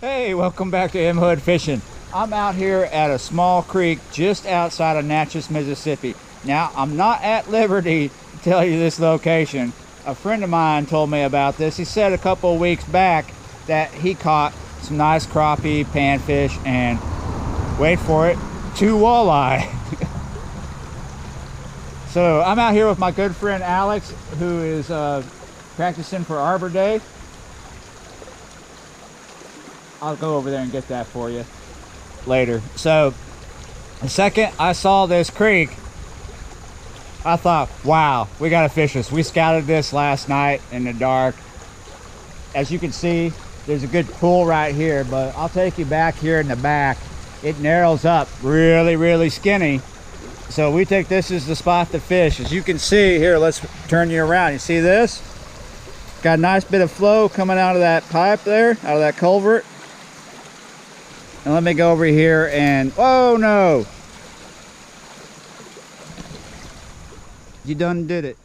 Hey, welcome back to M Hood Fishing. I'm out here at a small creek just outside of Natchez, Mississippi. Now, I'm not at liberty to tell you this location. A friend of mine told me about this. He said a couple of weeks back that he caught some nice crappie, panfish, and wait for it, 2 walleye. So I'm out here with my good friend Alex, who is practicing for Arbor Day. I'll go over there and get that for you later. So the second I saw this creek, I thought, wow, we gotta fish this. We scouted this last night in the dark. As you can see, there's a good pool right here, but I'll take you back here in the back. It narrows up really skinny. So we think this is the spot to fish. As you can see here, let's turn you around. You see this? Got a nice bit of flow coming out of that pipe there, out of that culvert. And let me go over here and, oh no! You done did it.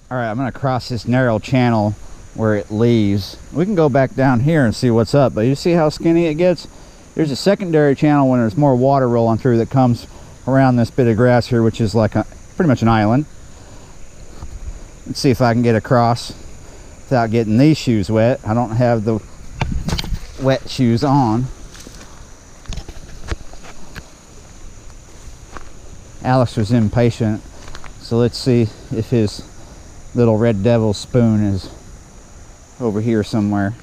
All right, I'm gonna cross this narrow channel where it leaves. We can go back down here and see what's up, but you see how skinny it gets? There's a secondary channel when there's more water rolling through that comes around this bit of grass here, which is like pretty much an island. Let's see if I can get across without getting these shoes wet. I don't have the wet shoes on. Alex was impatient, so let's see if his little red devil spoon is over here somewhere.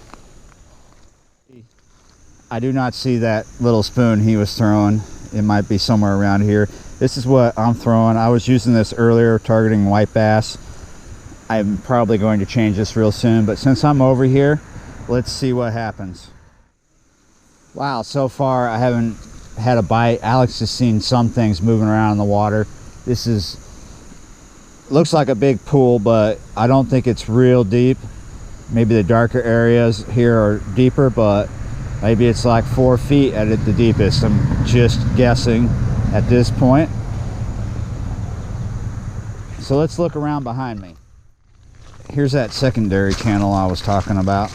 I do not see that little spoon he was throwing. It might be somewhere around here. This is what I'm throwing. I was using this earlier, targeting white bass. I'm probably going to change this real soon, but since I'm over here, let's see what happens. Wow, so far I haven't had a bite. Alex has seen some things moving around in the water. This looks like a big pool, but I don't think it's real deep. Maybe the darker areas here are deeper, but maybe it's like 4 feet at the deepest. I'm just guessing at this point. So let's look around behind me. Here's that secondary channel I was talking about.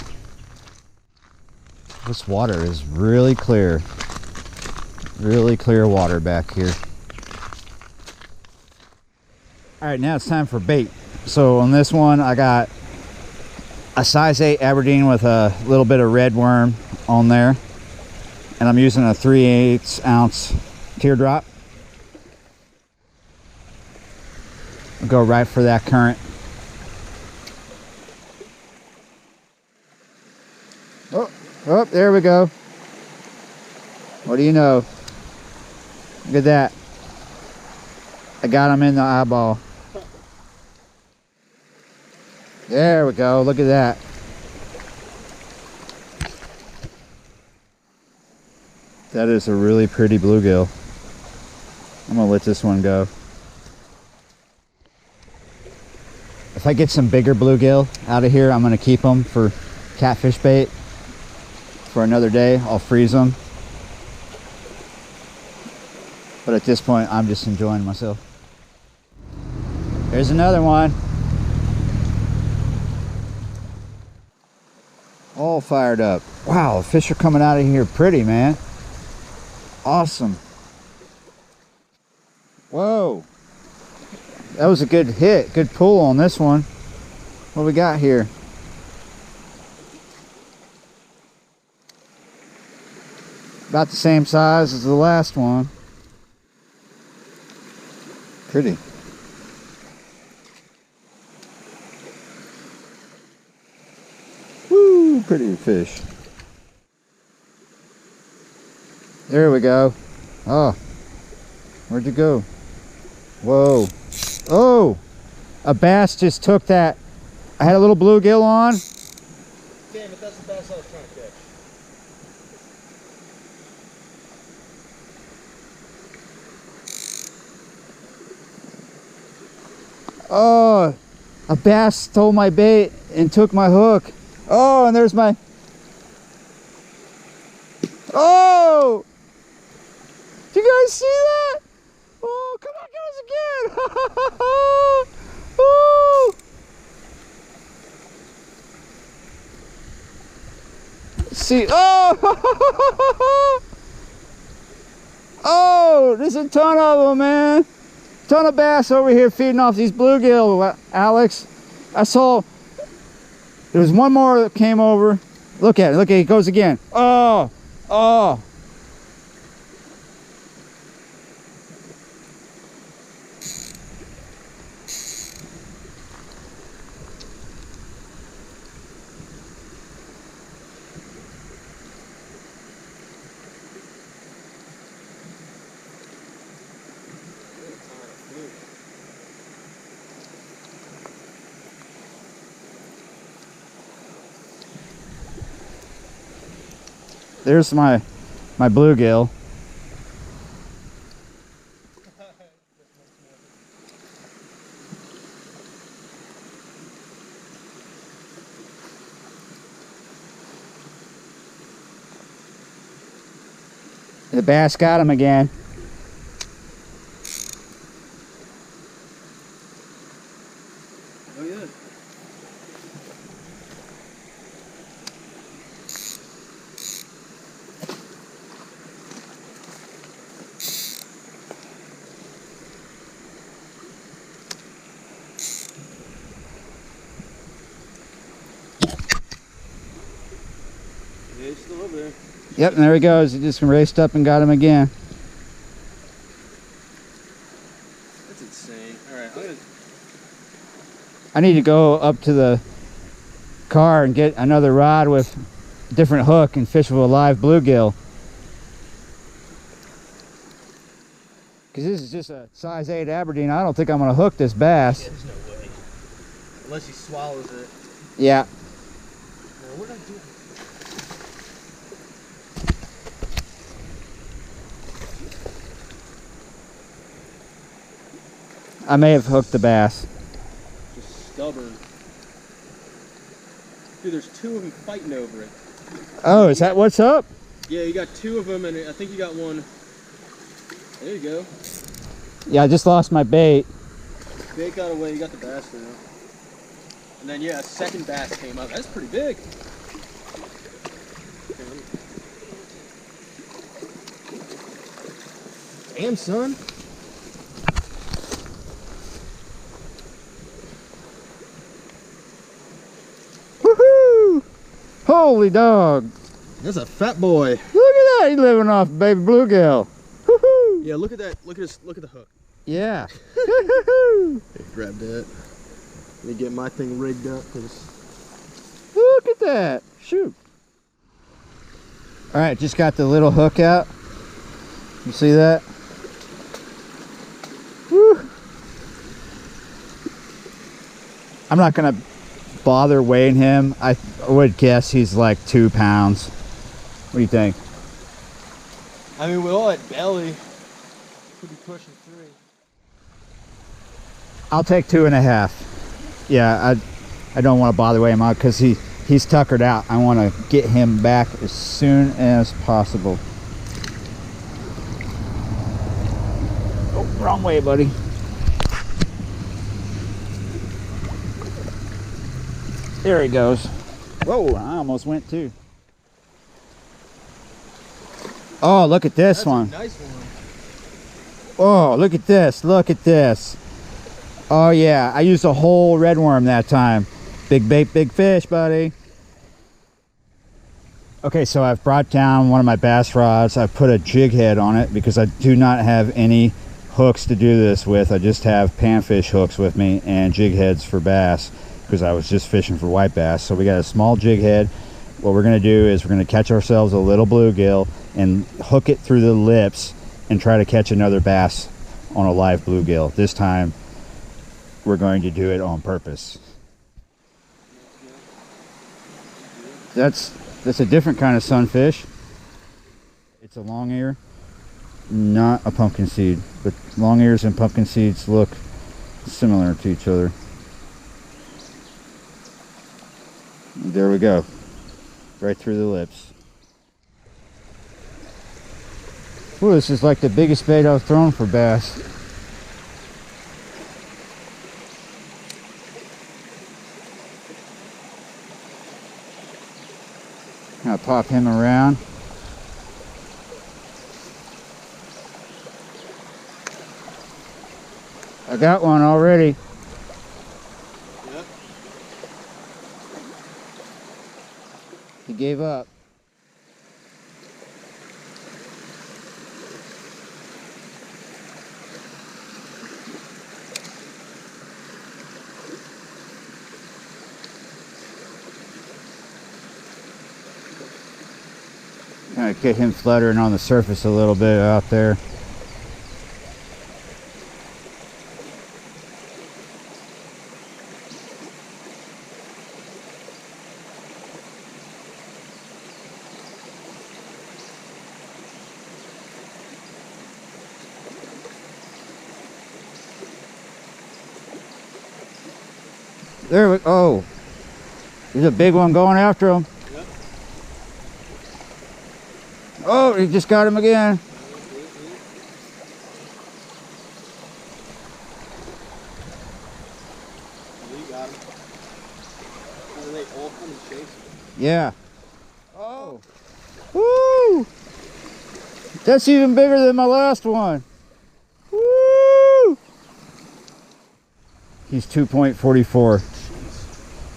This water is really clear water back here. All right, now it's time for bait. So on this one, I got a size 8 Aberdeen with a little bit of red worm on there, and I'm using a 3/8 ounce teardrop. I'll go right for that current. Oh, there we go. What do you know? Look at that. I got him in the eyeball. There we go. Look at that. That is a really pretty bluegill. I'm gonna let this one go. If I get some bigger bluegill out of here, I'm gonna keep them for catfish bait for another day. I'll freeze them. But at this point, I'm just enjoying myself. There's another one. All fired up. Wow, fish are coming out of here pretty, man. Awesome. Whoa. That was a good hit, good pull on this one. What we got here? About the same size as the last one. Pretty. Woo, pretty fish. There we go. Oh, where'd you go? Whoa. Oh, a bass just took that. I had a little bluegill on. Damn it, that's the bass I was trying to catch. Oh, a bass stole my bait and took my hook. Oh, and there's my... Oh! Do you guys see that? Oh, come on, guys, again! Oh! See, oh! Oh, there's a ton of them, man. Ton of bass over here feeding off these bluegill, Alex. I saw there was one more that came over. Look at it, look at it, it goes again. Oh, oh. There's my bluegill. The bass got him again. Oh yeah. Yeah, he's still over there. Yep, and there he goes. He just raced up and got him again. That's insane. Alright, I need to go up to the car and get another rod with a different hook and fish with a live bluegill. Because this is just a size 8 Aberdeen. I don't think I'm going to hook this bass. Yeah, there's no way. Unless he swallows it. Yeah. Well, what did I do? I may have hooked the bass. Just stubborn. Dude, there's 2 of them fighting over it. Oh, is that what's up? Yeah, you got 2 of them, and I think you got one. There you go. Yeah, I just lost my bait. Bait got away, you got the bass now. And then, yeah, a second bass came up. That's pretty big. Damn, son. Woohoo! Holy dog. That's a fat boy. Look at that. He's living off baby bluegill. Woohoo! Yeah, look at that. Look at the hook. Yeah. Grab that. Let me get my thing rigged up, cause Look at that. Shoot. All right, just got the little hook out. You see that? Woo. I'm not gonna bother weighing him. I would guess he's like 2 pounds. What do you think? I mean, with all that belly, could be pushing 3. I'll take 2.5. Yeah, I don't want to bother weighing him out because he's tuckered out. I want to get him back as soon as possible. Oh, wrong way, buddy. There he goes. Whoa, I almost went too. Oh, look at this one. That's a nice one. Oh, look at this. Look at this. Oh, yeah. I used a whole red worm that time. Big bait, big fish, buddy. Okay, so I've brought down one of my bass rods. I've put a jig head on it because I do not have any hooks to do this with. I just have panfish hooks with me and jig heads for bass because I was just fishing for white bass. So we got a small jig head. What we're going to do is we're going to catch ourselves a little bluegill and hook it through the lips and try to catch another bass on a live bluegill. This time we're going to do it on purpose. That's a different kind of sunfish. It's a long ear, not a pumpkin seed, but long ears and pumpkin seeds look similar to each other. There we go, right through the lips. Ooh, this is like the biggest bait I've thrown for bass. Kind of pop him around. I got one already. Yep. He gave up. Kind of get him fluttering on the surface a little bit out there. There we go. Oh, there's a big one going after him. Yep. Oh, he just got him again. You got him. And they all come and chase him. Yeah. Oh. Woo! That's even bigger than my last one. Woo! He's 2.44.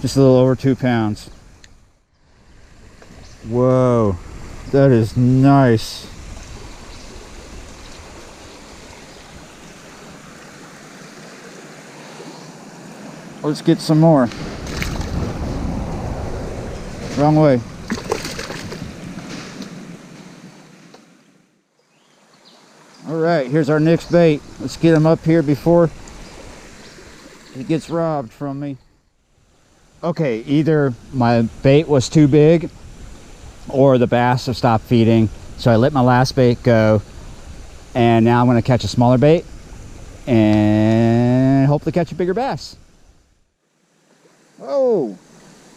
Just a little over 2 pounds. Whoa. That is nice. Let's get some more. Wrong way. All right, here's our next bait. Let's get him up here before he gets robbed from me. Okay, either my bait was too big or the bass have stopped feeding. So I let my last bait go, and now I'm gonna catch a smaller bait and hopefully catch a bigger bass. Oh,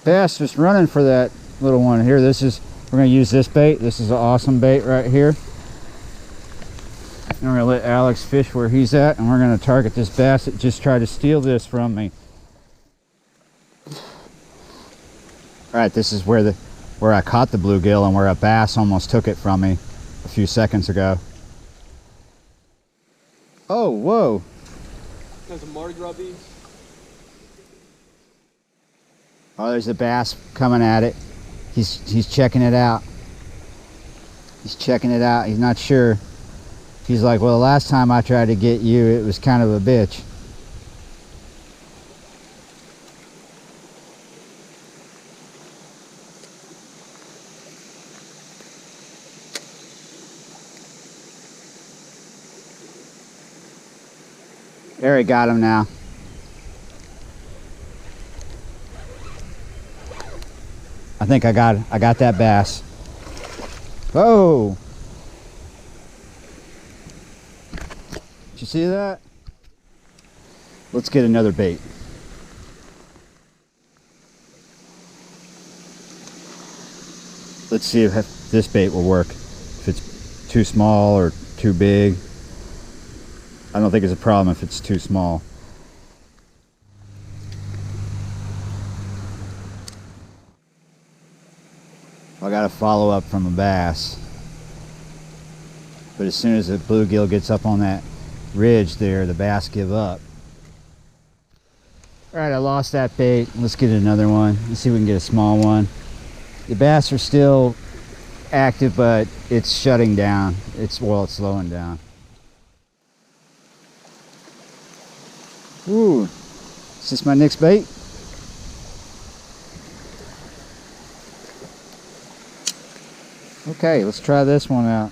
bass just running for that little one here. We're gonna use this bait. This is an awesome bait right here. And we're gonna let Alex fish where he's at, and we're gonna target this bass that just tried to steal this from me. All right, this is where I caught the bluegill and where a bass almost took it from me a few seconds ago. Oh, whoa. Got some Mardi Gras beans. Oh, there's a bass coming at it. He's checking it out. He's checking it out. He's not sure. He's like, well, the last time I tried to get you, it was kind of a bitch. There, he got him now. I think I got that bass. Whoa! Did you see that? Let's get another bait. Let's see if this bait will work. If it's too small or too big. I don't think it's a problem if it's too small. I got a follow up from a bass. But as soon as the bluegill gets up on that ridge there, the bass give up. All right, I lost that bait. Let's get another one. Let's see if we can get a small one. The bass are still active, but it's shutting down. It's slowing down. Ooh, is this my next bait? Okay, let's try this one out.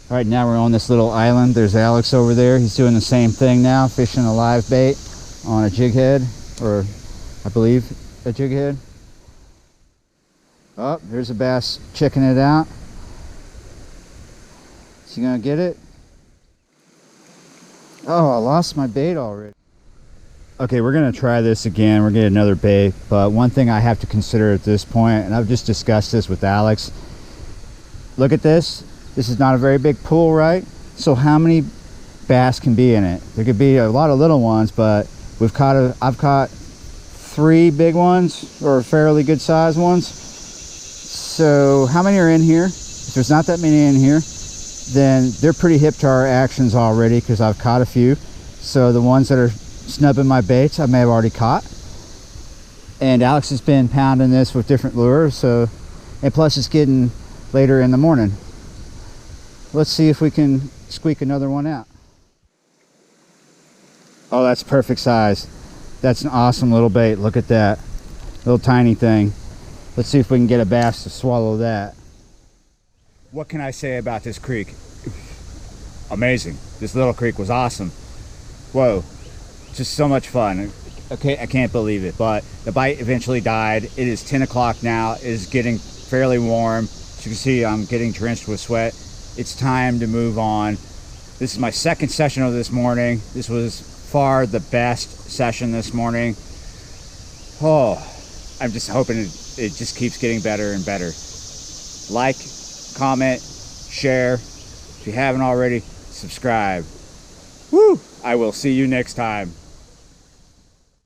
All right, now we're on this little island. There's Alex over there. He's doing the same thing now, fishing a live bait on a jig head, or I believe a jig head. Oh, there's a bass checking it out. Is he gonna get it? Oh, I lost my bait already. Okay, we're gonna try this again. We're gonna get another bait, but one thing I have to consider at this point, and I've just discussed this with Alex. Look at this. This is not a very big pool, right? So how many bass can be in it? There could be a lot of little ones, but I've caught 3 big ones, or fairly good sized ones. So how many are in here? If there's not that many in here, then they're pretty hip to our actions already, because I've caught a few. So the ones that are snubbing my baits I may have already caught. And Alex has been pounding this with different lures, so, and plus it's getting later in the morning. Let's see if we can squeak another one out. Oh, that's perfect size. That's an awesome little bait. Look at that little tiny thing. Let's see if we can get a bass to swallow that. What can I say about this creek? Amazing. This little creek was awesome. Whoa, just so much fun. Okay, I can't believe it, but the bite eventually died. It is 10 o'clock now. It is getting fairly warm. As you can see, I'm getting drenched with sweat. It's time to move on. This is my second session of this morning. This was far the best session this morning. Oh, I'm just hoping it just keeps getting better and better. Like, comment, share. If you haven't already, subscribe. Woo! I will see you next time.